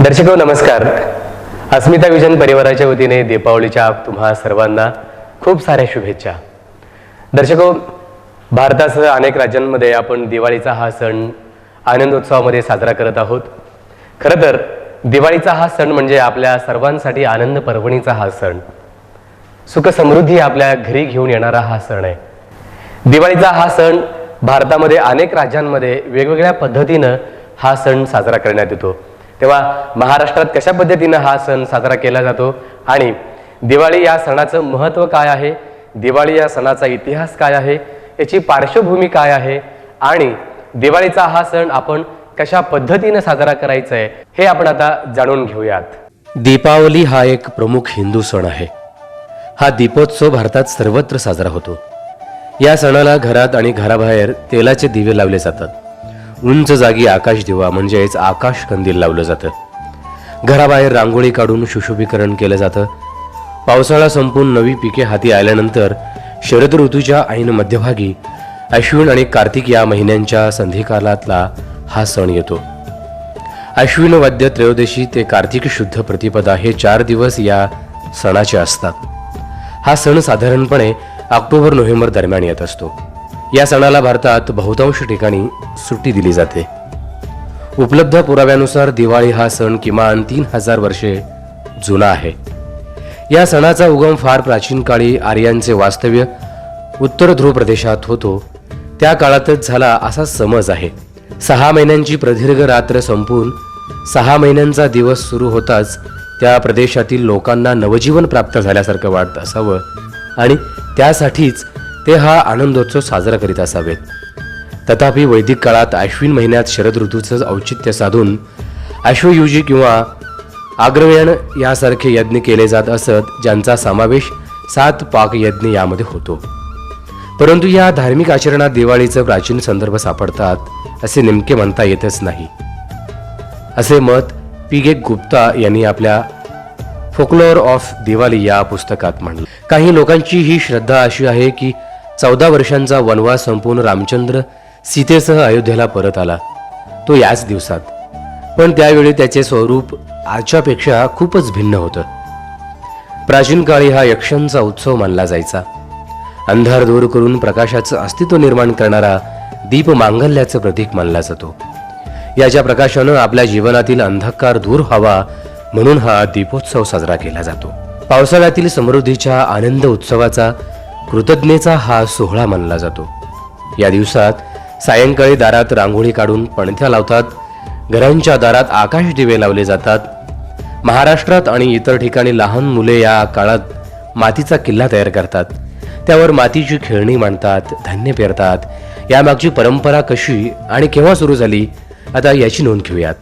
दर्शको नमस्कार. अस्मिता विजन परिवाराच्या वतीने दीपावलीच्या तुम्हा सर्वांना खूप साऱ्या शुभेच्छा. दर्शको, भारतासह अनेक राज्यांमध्ये आपण दिवाळीचा हा सण आनंदोत्सवामध्ये साजरा करत आहोत. खरं तर दिवाळीचा हा सण म्हणजे आपल्या सर्वांसाठी आनंद पर्वणीचा हा सण, सुख समृद्धी आपल्या घरी घेऊन येणारा हा सण आहे. दिवाळीचा हा सण भारतामध्ये अनेक राज्यांमध्ये वेगवेगळ्या पद्धतीनं हा सण साजरा करण्यात येतो. तेव्हा महाराष्ट्रात कशा पद्धतीनं हा सण साजरा केला जातो आणि दिवाळी या सणाचं महत्त्व काय आहे, दिवाळी या सणाचा इतिहास काय आहे, याची पार्श्वभूमी काय आहे आणि दिवाळीचा हा सण आपण कशा पद्धतीनं साजरा करायचा आहे हे आपण आता जाणून घेऊयात. दीपावली हा एक प्रमुख हिंदू सण आहे. हा दीपोत्सव भारतात सर्वत्र साजरा होतो. या सणाला घरात आणि घराबाहेर तेलाचे दिवे लावले जातात. उंच जागी आकाश दिवा म्हणजेच आकाश कंदील लावलं जातं. घराबाहेर रांगोळी काढून सुशोभीकरण केलं जातं. पावसाळा संपून नवी पिके हाती आल्यानंतर शरद ऋतूच्या ऐन मध्यभागी अश्विन आणि कार्तिक या महिन्यांच्या संधिकालातला हा सण येतो. अश्विन वद्य त्रयोदशी ते कार्तिक शुद्ध प्रतिपदा हे 4 दिवस या सणाचे असतात. हा सण साधारणपणे ऑक्टोबर-नोव्हेंबर दरम्यान येत असतो. या सणाला भारतात बहुतांश ठिकाणी सुट्टी दिली जाते. उपलब्ध पुराव्यानुसार दिवाळी हा सण किमान 3000 वर्षे जुना आहे. या सणाचा उगम फार प्राचीन काळी आर्यांचे वास्तव्य उत्तर ध्रुव प्रदेशात होतो त्या काळातच झाला असा समज आहे. 6 महिन्यांची प्रदीर्घ रात्र संपून 6 महिन्यांचा दिवस सुरू होताच त्या प्रदेशातील लोकांना नवजीवन प्राप्त झाल्यासारखं वाटत असावं आणि त्यासाठीच ते हा आनंदोत्सव साजरा करीत असावेत. तथापि वैदिक काळात अश्विन महिन्यात शरद ऋतूचं औचित्य साधून अश्वयुजी किंवा आग्रयण यासारखे यज्ञ केले जात असत, ज्यांचा समावेश 7 पाक यज्ञ यामध्ये होतो. परंतु या धार्मिक आचरणात दिवाळीचं प्राचीन संदर्भ सापडतात असे नेमके म्हणता येतच नाही, असे मत पी. गुप्ता यांनी आपल्या फोकलोर ऑफ दिवाळी या पुस्तकात मांडले. काही लोकांची ही श्रद्धा अशी आहे की 14 वर्षांचा वनवास संपून रामचंद्र सीतेसह अयोध्येला परत आला, तो याच दिवसात. पण त्यावेळी त्याचे स्वरूप आजच्यापेक्षा खूपच भिन्न होतं. प्राचीन काळी हा यक्षांचा उत्सव मानला जायचा. अंधार दूर करून प्रकाशाचं अस्तित्व निर्माण करणारा दीप मांगल्याचं प्रतीक मानला जातो. याच्या प्रकाशानं आपल्या जीवनातील अंधकार दूर व्हावा म्हणून हा दीपोत्सव साजरा केला जातो. पावसाळ्यातील समृद्धीच्या आनंद उत्सवाचा कृतज्ञतेचा हा सोहळा मानला जातो. या दिवसात सायंकाळी दारात रांगोळी काढून पणत्या लावतात. घरांच्या दारात आकाश दिवे लावले जातात. महाराष्ट्रात आणि इतर ठिकाणी लहान मुले या काळात मातीचा किल्ला तयार करतात. त्यावर मातीची खेळणी मांडतात, धान्य पेरतात. यामागची परंपरा कशी आणि केव्हा सुरू झाली, आता याची नोंद घेऊयात.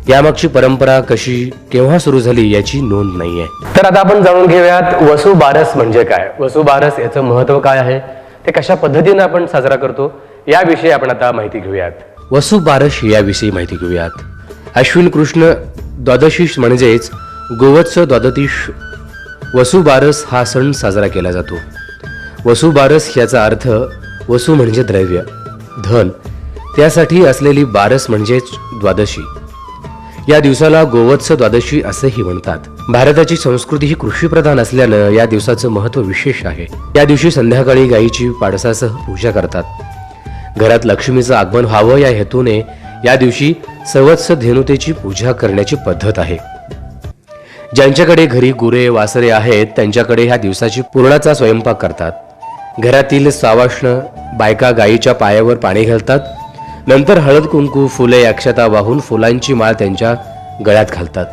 यामागची परंपरा कशी केव्हा सुरू झाली याची नोंद नाहीये. तर आता आपण जाणून घेऊयात वसुबारस म्हणजे काय, वसुबारस याचं महत्त्व काय आहे, ते कशा पद्धतीने आपण साजरा करतो याविषयी आपण आता माहिती घेऊयात. वसुबारस याविषयी माहिती घेऊयात. अश्विन कृष्ण द्वादशी म्हणजेच गोवत्स द्वादशीश वसुबारस हा सण साजरा केला जातो. वसुबारस याचा अर्थ वसु म्हणजे द्रव्य, धन, त्यासाठी असलेली बारस म्हणजेच द्वादशी. या दिवसाला गोवत्स द्वादशी असेही म्हणतात. भारताची संस्कृती ही कृषीप्रधान असल्यानं या दिवसाचं महत्त्व विशेष आहे. या दिवशी संध्याकाळी गायीची पाडसासह पूजा करतात. घरात लक्ष्मीचं आगमन व्हावं या हेतूने या दिवशी सवत्स धेनुतेची पूजा करण्याची पद्धत आहे. ज्यांच्याकडे घरी गुरे वासरे आहेत त्यांच्याकडे ह्या दिवसाची पुरणाचा स्वयंपाक करतात. घरातील सावाष्ण बायका गायीच्या पायावर पाणी घालतात. नंतर हळद कुंकू फुले अक्षता वाहून फुलांची माळ त्यांच्या गळ्यात घालतात.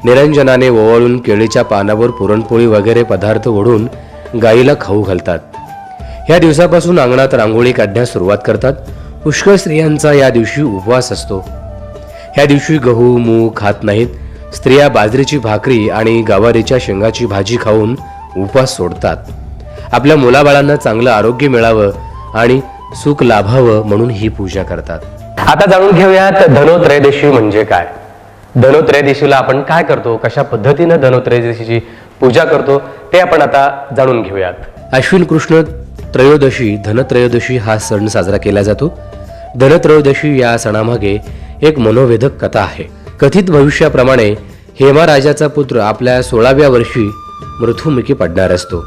निरंजनाने ओवाळून केळीच्या पानावर पुरणपोळी वगैरे पदार्थ ओढून गायीला खाऊ घालतात. ह्या दिवसापासून अंगणात रांगोळी काढण्यास सुरुवात करतात. पुष्कळ स्त्रियांचा या दिवशी उपवास असतो. ह्या दिवशी गहू मूग खात नाहीत. स्त्रिया बाजरीची भाकरी आणि गवारीच्या शेंगाची भाजी खाऊन उपवास सोडतात. आपल्या मुलाबाळांना चांगलं आरोग्य मिळावं आणि सुख लाभावं म्हणून ही पूजा करतात. आता जाणून घेऊयात धनोत्रयोदशी म्हणजे काय. धनोत्रयोदशीला आपण काय करतो, कशा पद्धतीने धनोत्रयोदशीची पूजा करतो ते आपण आता जाणून घेऊयात. अश्विन कृष्ण त्रयोदशी धनत्रयोदशी हा सण साजरा केला जातो. धनत्रयोदशी या सणामागे एक मनोवेधक कथा आहे. कथित भविष्याप्रमाणे हेमा राजाचा पुत्र आपल्या 16व्या वर्षी मृत्युमुखी पडणार असतो.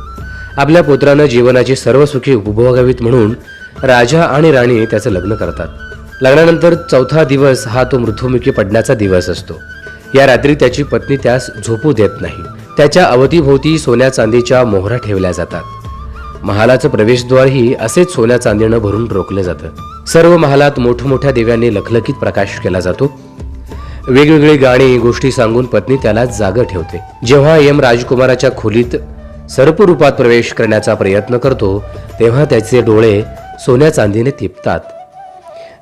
आपल्या पुत्रानं जीवनाची सर्व सुखी उपभोगावीत म्हणून राजा आणि राणी त्याचं लग्न करतात. लग्नानंतर 4था दिवस हा तो मृत्युमुखी पडण्याचा दिवस असतो. या रात्री त्याची पत्नी त्यास झोपू देत नाही. त्याच्या अवतीभोवती सोन्या चांदीच्या मोहरा ठेवल्या जातात. महालाचं प्रवेशद्वारही असेच सोन्या चांदीनं भरून रोखलं जातं. सर्व महालात मोठमोठ्या दिव्यांनी लखलखीत प्रकाश केला जातो. वेगवेगळी गाणी गोष्टी सांगून पत्नी त्याला जागं ठेवते. जेव्हा यम राजकुमाराच्या खोलीत सर्परूपात प्रवेश करण्याचा प्रयत्न करतो तेव्हा त्याचे डोळे सोन्या चांदीने तिपतात.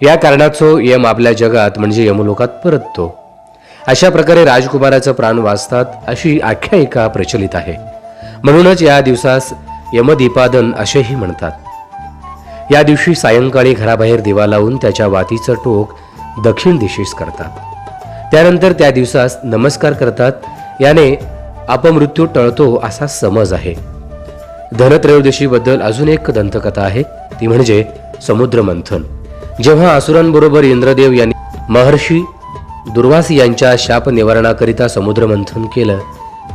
या कारणास्तव यम आपल्या जगात म्हणजे यमलोकात परततो. अशा प्रकारे राजकुमाराचं प्राण वाचतात अशी आख्यायिका प्रचलित आहे. म्हणूनच या दिवसास यमदीपादन असेही म्हणतात. या दिवशी सायंकाळी घराबाहेर दिवा लावून त्याच्या वातीचं टोक दक्षिण दिशेस करतात. त्यानंतर त्या दिवसास नमस्कार करतात. याने अपमृत्यू टळतो असा समज आहे. धनत्रयोदशीबद्दल अजून एक दंतकथा आहे, ती म्हणजे समुद्र मंथन. जेव्हा असुरांबरोबर इंद्रदेव यांनी महर्षी दुर्वासी यांच्या शाप निवारणाकरिता समुद्र मंथन केलं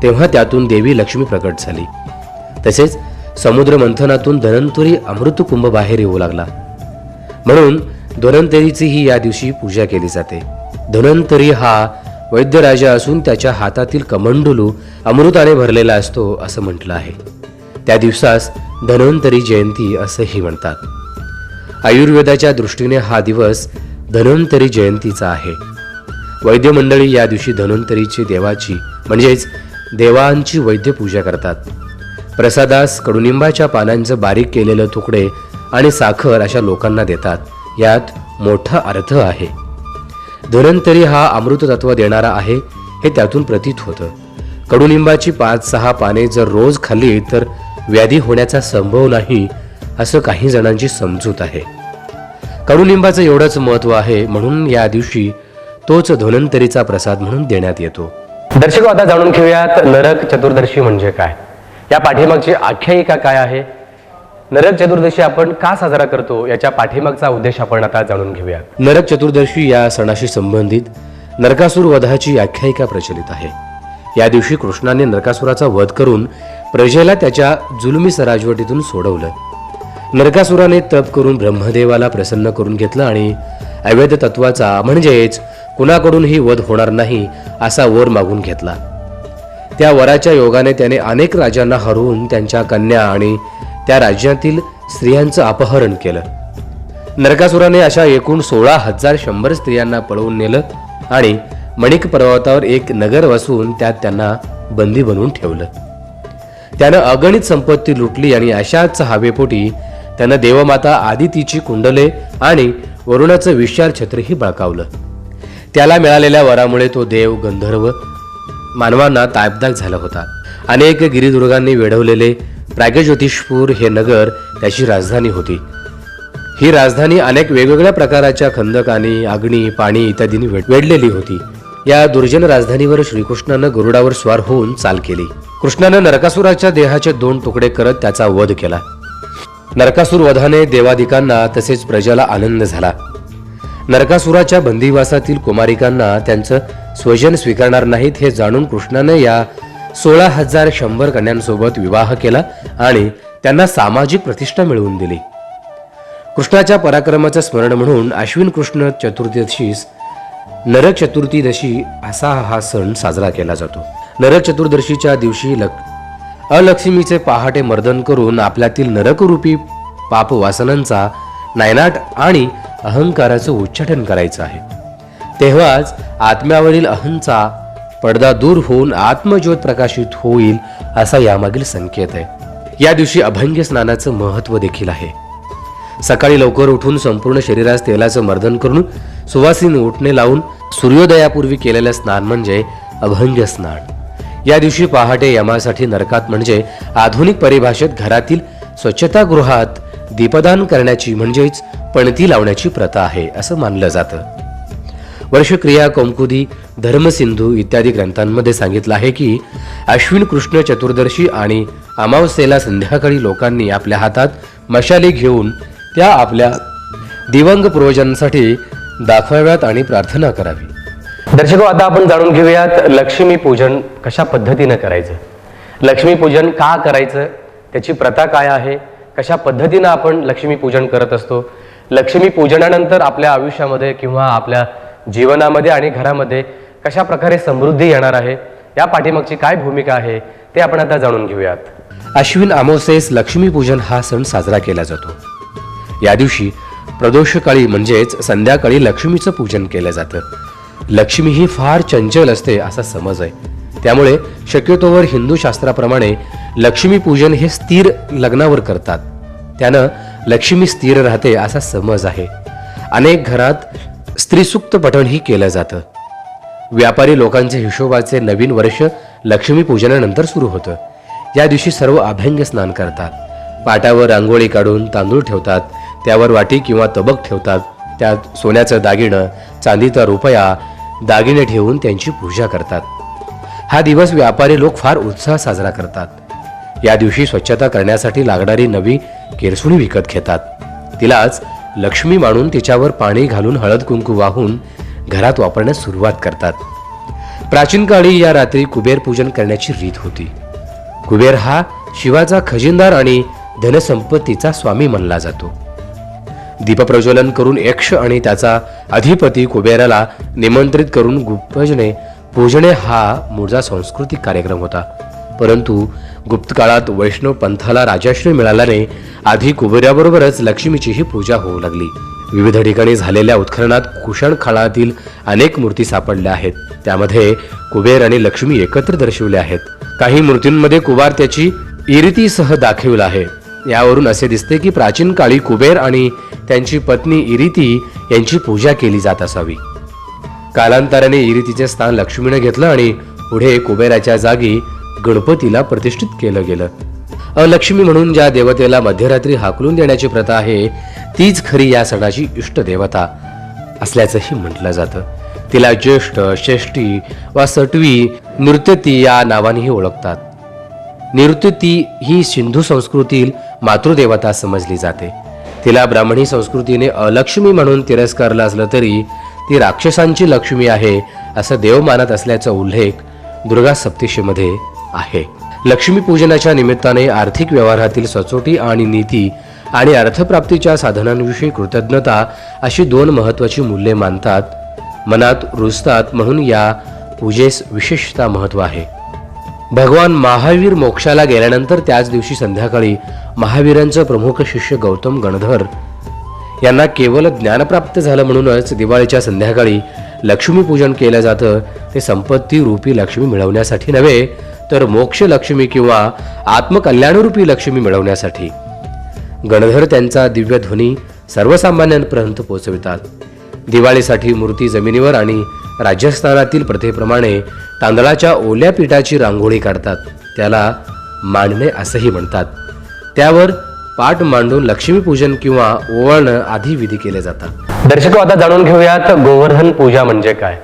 तेव्हा त्यातून देवी लक्ष्मी प्रकट झाली. तसेच समुद्र मंथनातून धन्वंतरी अमृतकुंभ बाहेर येऊ लागला. म्हणून धन्वंतरीचीही या दिवशी पूजा केली जाते. धन्वंतरी हा वैद्यराजा असून त्याच्या हातातील कमंडलू अमृताने भरलेला असतो असं म्हटलं आहे. त्या दिवसास धन्वंतरी जयंती असंही म्हणतात. आयुर्वेदाच्या दृष्टीने हा दिवस धन्वंतरी जयंतीचा आहे. वैद्य मंडळी या दिवशी धन्वंतरीची देवाची म्हणजेच देवांची वैद्य पूजा करतात. प्रसादास कडुनिंबाच्या पानांचं बारीक केलेलं तुकडे आणि साखर अशा लोकांना देतात. यात मोठा अर्थ आहे. धन्वंतरी हा अमृत तत्व देणारा आहे हे त्यातून प्रतीत होतं. कडुनिंबाची 5-6 पाने जर रोज खाल्ली तर व्याधी होण्याचा संभव नाही असं काही जणांची समजूत आहे. कडुनिंबाचं एवढंच महत्व आहे म्हणून या दिवशी तोच धन्वंतरीचा प्रसाद म्हणून देण्यात येतो. दर्शको, आता जाणून घेऊयात नरक चतुर्दशी म्हणजे काय, या पाठीमागची आख्यायिका काय आहे, नरक चतुर्दशी आपण का साजरा करतो याच्या पाठीमागचा उद्देश आपण आता जाणून घेऊयात. नरक चतुर्दशी या सणाशी संबंधित नरकासूर वधाची आख्यायिका प्रचलित आहे. या दिवशी कृष्णाने नरकासुराचा वध करून प्रजेला त्याच्या जुलमी राजवटीतून सोडवलं. नरकासुराने तप करून ब्रह्मदेवाला प्रसन्न करून घेतलं आणि अवैध तत्वाचा म्हणजेच कुणाकडूनही वध होणार नाही असा वर मागून घेतला. त्या वराच्या योगाने त्याने अनेक राजांना हरवून त्यांच्या कन्या आणि त्या राज्यातील स्त्रियांचं अपहरण केलं. नरकासुराने अशा एकूण 16,100 स्त्रियांना पळवून नेलं आणि मणिक पर्वतावर एक नगर वसवून त्यात त्यांना बंदी बनवून ठेवलं. त्यानं अगणित संपत्ती लुटली आणि अशाच हवेपोटी त्यानं देवमाता आदितीची कुंडले आणि वरुणाचं विशाल छत्रही बळकावलं. त्याला मिळालेल्या वरामुळे तो देव गंधर्व मानवांना ताबदार झाला होता. अनेक गिरिदुर्गांनी वेढवलेले प्राग्ज्योतिषपूर हे नगर त्याची राजधानी होती. ही राजधानी अनेक वेगवेगळ्या प्रकारच्या खंदकांनी अग्नी पाणी इत्यादींनी वेढलेली होती. या दुर्जन राजधानीवर श्रीकृष्णानं गरुडावर स्वार होऊन चाल केली. कृष्णानं नरकासुराच्या देहाचे 2 तुकडे करत त्याचा वध केला. नरकासुर वधाने देवादिकांना तसेच प्रजाला आनंद झाला. नरकासुराच्या बंदिवासातील कुमारिकांना त्यांचं स्वजन स्वीकारणार नाहीत हे जाणून कृष्णानं या 16,100 कन्यांसोबत विवाह केला आणि त्यांना सामाजिक प्रतिष्ठा मिळवून दिली. कृष्णाच्या पराक्रमाचं स्मरण म्हणून अश्विन कृष्ण चतुर्दशीस नरक चतुर्दशी असा हा सण साजरा केला जातो. नरक चतुर्दशीच्या दिवशी अलक्ष्मीचे पहाटे मर्दन करून आपल्यातील नरकरूपी पाप वासनांचा नायनाट आणि अहंकाराचं उच्चाटन करायचं आहे. तेव्हाच आत्म्यावरील अहंचा पडदा दूर होऊन आत्मज्योत प्रकाशित होईल असा यामागील संकेत आहे. या दिवशी अभंग स्नानाचं महत्व देखील आहे. सकाळी लवकर उठून संपूर्ण शरीरास तेलाचं मर्दन करून सुवासीन उठणे लावून सूर्योदयापूर्वी केलेलं स्नान म्हणजे अभंग स्नान. या दिवशी पहाटे यमासाठी नरकात म्हणजे आधुनिक परिभाषेत घरातील स्वच्छतागृहात दीपदान करण्याची म्हणजेच पणती लावण्याची प्रथा आहे असं मानलं जातं. वर्षक्रिया कौमुदी धर्मसिंधू इत्यादी ग्रंथांमध्ये सांगितलं आहे की अश्विन कृष्ण चतुर्दशी आणि अमावस्येला संध्याकाळी लोकांनी आपल्या हातात मशाली घेऊन त्या आपल्या दिवंग पूर्वजांसाठी दाखवाव्यात आणि प्रार्थना करावी. दर्शको, आता आपण जाणून घेऊयात लक्ष्मी पूजन कशा पद्धतीनं करायचं, लक्ष्मी पूजन का करायचं, त्याची प्रथा काय आहे, कशा पद्धतीनं आपण लक्ष्मी पूजन करत असतो, लक्ष्मी पूजनानंतर आपल्या आयुष्यामध्ये किंवा आपल्या जीवनामध्ये आणि घरामध्ये कशा प्रकारे समृद्धी येणार आहे, या पाठीमागची काय भूमिका आहे ते आपण आता जाणून घेऊयात. अश्विन अमावस्येस लक्ष्मीपूजन हा सण साजरा केला जातो. या दिवशी प्रदोषकाळी म्हणजेच संध्याकाळी लक्ष्मीचं पूजन केलं जातं. लक्ष्मी ही फार चंचल असते असा समज आहे. त्यामुळे शक्यतोवर हिंदू शास्त्राप्रमाणे लक्ष्मी पूजन हे स्थिर लग्नावर करतात. त्यानं लक्ष्मी स्थिर राहते असा समज आहे. अनेक घरात स्त्रीसूक्त पठणही केलं जातं. व्यापारी लोकांचे हिशोबाचे नवीन वर्ष लक्ष्मी पूजनानंतर सुरू होतं. या दिवशी सर्व अभ्यंग स्नान करतात. पाटावर रांगोळी काढून तांदूळ ठेवतात. त्यावर वाटी किंवा तबक ठेवतात. त्यात सोन्याचं दागिनं, चांदीचा रुपया, दागिने ठेवून त्यांची पूजा करतात. हा दिवस व्यापारी लोक फार उत्साह साजरा करतात. या दिवशी स्वच्छता करण्यासाठी लागणारी नवी केरसुणी विकत घेतात. तिलाच लक्ष्मी मानून तिच्यावर पाणी घालून हळद कुंकू वाहून घरात वापरण्यास सुरुवात करतात. प्राचीन काळी या रात्री कुबेर पूजन करण्याची रीत होती. कुबेर हा शिवाचा खजिनदार आणि धनसंपत्तीचा स्वामी मानला जातो. दीपप्रज्वलन करून यक्ष आणि त्याचा अधिपती कुबेराला निमंत्रित करून गुप्तजने पूजणे हा मूळचा सांस्कृतिक कार्यक्रम होता. परंतु गुप्त काळात वैष्णव पंथाला राजाश्रय मिळाल्याने आधी कुबेराबरोबरच लक्ष्मीचीही पूजा होऊ लागली. विविध ठिकाणी झालेल्या उत्खननात कुषाण काळातील अनेक मूर्ती सापडल्या आहेत. त्यामध्ये कुबेर आणि लक्ष्मी एकत्र दर्शवले आहेत. काही मूर्तींमध्ये कुबार त्याची इरितीसह दाखविला आहे. यावरून असे दिसते की प्राचीन काळी कुबेर आणि त्यांची पत्नी इरिती यांची पूजा केली जात असावी. कालांतराने इरितीचे स्थान लक्ष्मीने घेतलं आणि पुढे कुबेराच्या जागी गणपतीला प्रतिष्ठित केलं गेलं. अलक्ष्मी म्हणून ज्या देवतेला मध्यरात्री हाकलून देण्याची प्रथा आहे तीच खरी या सणाची इष्ट देवता असल्याचंही म्हटलं जातं. तिला ज्येष्ठ, षष्ठी वा सटवी, नृत्यती या नावानेही ओळखतात. नृत्यती ही सिंधू संस्कृतीतील मातृदेवता समजली जाते. तिला ब्राह्मणी संस्कृतीने अलक्ष्मी म्हणून तिरस्कारलं असलं तरी ती राक्षसांची लक्ष्मी आहे असं देव मानत असल्याचा उल्लेख दुर्गा सप्तशतीमध्ये आहे. लक्ष्मी पूजनाच्या निमित्ताने आर्थिक व्यवहारातील सचोटी आणि नीती आणि अर्थप्राप्तीच्या साधनांविषयी कृतज्ञता अशी दोन महत्वाची मूल्ये मनात रुजतात. म्हणून या पूजेस विशेषतः महत्व आहे. भगवान महावीर मोक्षाला गेल्यानंतर त्याच दिवशी संध्याकाळी महावीरांचा प्रमुख शिष्य गौतम गणधर यांना केवळ ज्ञान प्राप्त झालं म्हणूनच दिवाळीच्या संध्याकाळी लक्ष्मी पूजन केलं जातं. ते संपत्ती रूपी लक्ष्मी मिळवण्यासाठी नव्हे तर मोक्ष लक्ष्मी किंवा आत्मकल्याणरूपी लक्ष्मी मिळवण्यासाठी. गणधर त्यांचा दिव्य ध्वनी सर्वसामान्यांपर्यंत पोहोचवितात. दिवाळीसाठी मूर्ती जमिनीवर आणि राजस्थानातील प्रथेप्रमाणे तांदळाच्या ओल्या पिठाची रांगोळी काढतात. त्याला मांडणे असंही म्हणतात. त्यावर पाट मांडून लक्ष्मीपूजन किंवा ओवाळणं आदी विधी केले जातात. दर्शको, आता जाणून घेऊयात गोवर्धन पूजा म्हणजे काय,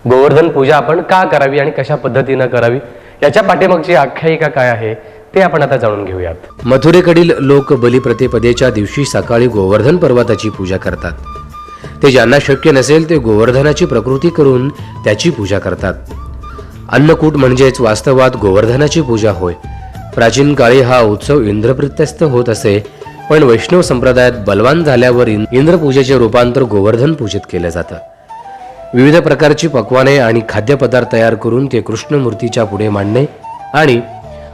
गोवर्धन पूजा आपण का करावी आणि कशा पद्धतीनं करावी, याच्या पाठीमागची आख्यायिका काय आहे ते आपण आता जाणून घेऊयात. मथुरेकडील लोक बलिप्रतिपदेच्या दिवशी सकाळी गोवर्धन पर्वताची पूजा करतात. ते ज्यांना शक्य नसेल ते गोवर्धनाची प्रकृती करून त्याची पूजा करतात. अन्नकूट म्हणजेच वास्तवात गोवर्धनाची पूजा होय. प्राचीन काळी हा उत्सव इंद्रप्रीत्यस्थ होत असे, पण वैष्णव संप्रदायात बलवान झाल्यावर इंद्रपूजेचे रूपांतर गोवर्धन पूजेत केले जातं. विविध प्रकारची पक्वाने आणि खाद्यपदार्थ तयार करून ते कृष्णमूर्तीच्या पुढे मांडणे आणि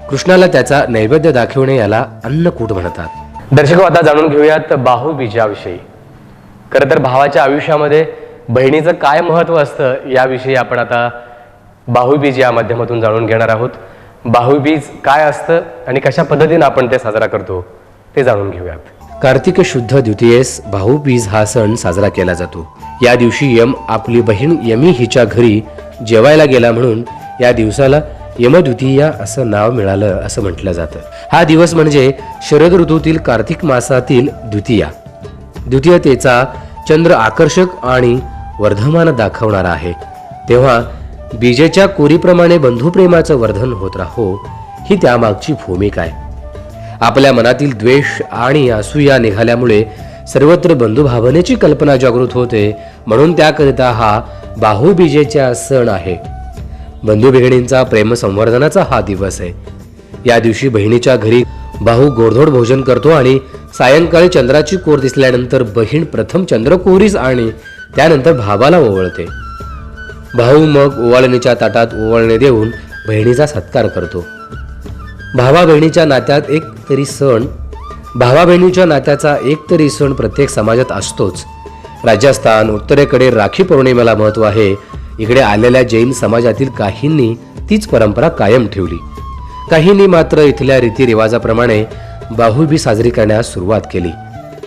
कृष्णाला त्याचा नैवेद्य दाखवणे याला अन्नकूट म्हणतात. दर्शको, आता जाणून घेऊयात भाऊबीजाविषयी. खरं तर भावाच्या आयुष्यामध्ये बहिणीचं काय महत्त्व असतं याविषयी आपण आता भाऊबीज या माध्यमातून जाणून घेणार आहोत. भाऊबीज काय असतं आणि कशा पद्धतीने आपण ते साजरा करतो ते जाणून घेऊयात. कार्तिक शुद्ध द्वितीयेस भाऊबीज हा सण साजरा केला जातो. या दिवशी यम आपली बहीण यमी हिच्या घरी जेवायला गेला म्हणून या दिवसाला यमद्वितीया असं नाव मिळालं असं म्हटलं जातं. हा दिवस म्हणजे शरद ऋतूतील कार्तिक मासातील द्वितीया. द्वितीयतेचा चंद्र आकर्षक आणि वर्धमान दाखवणारा आहे. तेव्हा बीजेच्या कोरीप्रमाणे बंधुप्रेमाचं वर्धन होत राहो ही त्यामागची भूमिका आहे. आपल्या मनातील द्वेष आणि असूया निघाल्यामुळे सर्वत्र बंधुभावनेची कल्पना जागृत होते. म्हणून त्याकरिता हा भाऊबीजेचा सण आहे. बंधू बहिणींचा प्रेम संवर्धनाचा हा दिवस आहे. या दिवशी बहिणीच्या घरी भाऊ गोडधोड भोजन करतो आणि सायंकाळी चंद्राची कोर दिसल्यानंतर बहीण प्रथम चंद्रकोरीस आणि त्यानंतर भावाला ओवाळते. भाऊ मग ओवाळणीच्या ताटात ओवाळणे देऊन बहिणीचा सत्कार करतो. भावा बहिणीच्या नात्याचा एक तरी सण प्रत्येक समाजात असतोच. राजस्थान उत्तरेकडे राखी पौर्णिमेला महत्त्व आहे. इकडे आलेल्या जैन समाजातील काहींनी तीच परंपरा कायम ठेवली. काहींनी मात्र इथल्या रीतिरिवाजाप्रमाणे भाऊबीज साजरी करण्यास सुरुवात केली.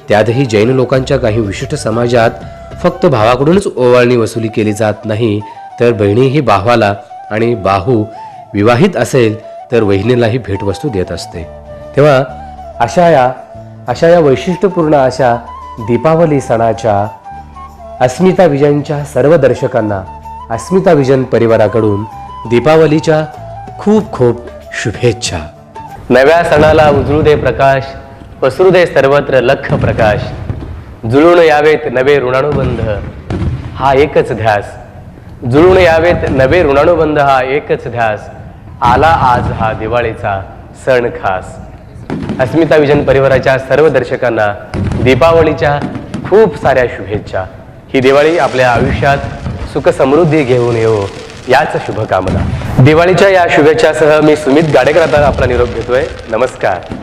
त्यातही जैन लोकांच्या काही विशिष्ट समाजात फक्त भावाकडूनच ओवाळणी वसुली केली जात नाही, तर बहिणीही भावाला आणि भाऊ विवाहित असेल तर वहिनीलाही भेटवस्तू देत असते. तेव्हा अशा या वैशिष्ट्यपूर्ण अशा दीपावली सणाच्या अस्मिता विजनच्या सर्व दर्शकांना अस्मिता विजन परिवाराकडून दीपावलीच्या खूप खूप शुभेच्छा. नव्या सणाला उजळू दे प्रकाश, पसरू दे सर्वत्र लख प्रकाश. जुळून यावेत नवे ऋणानुबंध हा एकच ध्यास. जुळून यावेत नवे ऋणानुबंध हा एकच ध्यास. आला आज हा दिवाळीचा सण खास. अस्मिता विजन परिवाराच्या सर्व दर्शकांना दीपावलीच्या खूप साऱ्या शुभेच्छा. ही दिवाळी आपल्या आयुष्यात सुख समृद्धी घेऊन येऊ याच शुभकामना. दिवाळीच्या या शुभेच्छासह मी सुमित गाडेकर आता आपला निरोप घेतोय. नमस्कार.